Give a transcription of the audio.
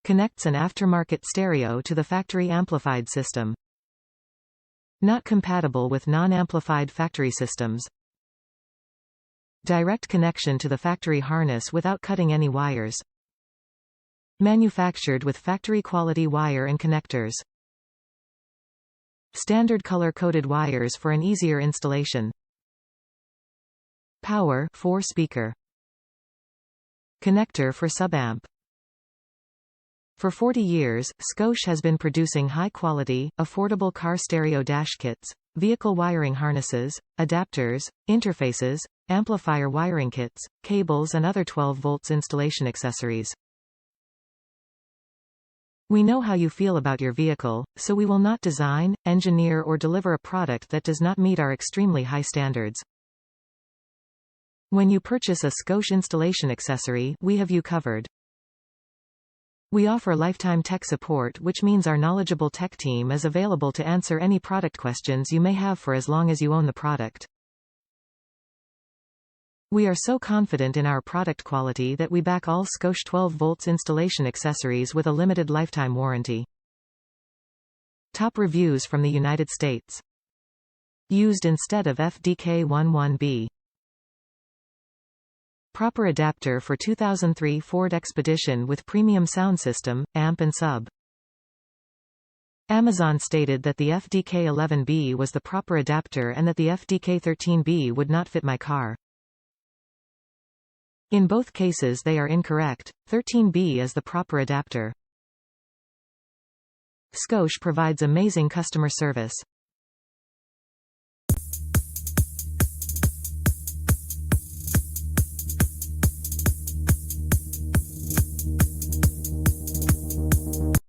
Connects an aftermarket stereo to the factory amplified system. Not compatible with non-amplified factory systems. Direct connection to the factory harness without cutting any wires. Manufactured with factory-quality wire and connectors. Standard color-coded wires for an easier installation. Power 4-speaker. Connector for subamp. For 40 years, Scosche has been producing high-quality, affordable car stereo dash kits, vehicle wiring harnesses, adapters, interfaces, amplifier wiring kits, cables and other 12 volts installation accessories. We know how you feel about your vehicle, so we will not design, engineer or deliver a product that does not meet our extremely high standards. When you purchase a Scosche installation accessory, we have you covered. We offer lifetime tech support, which means our knowledgeable tech team is available to answer any product questions you may have for as long as you own the product. We are so confident in our product quality that we back all Scosche 12 volts installation accessories with a limited lifetime warranty. Top reviews from the United States. Used instead of FDK11B. Proper adapter for 2003 Ford Expedition with premium sound system, amp and sub. Amazon stated that the FDK11B was the proper adapter and that the FDK13B would not fit my car. In both cases they are incorrect. 13B is the proper adapter. Scosche provides amazing customer service.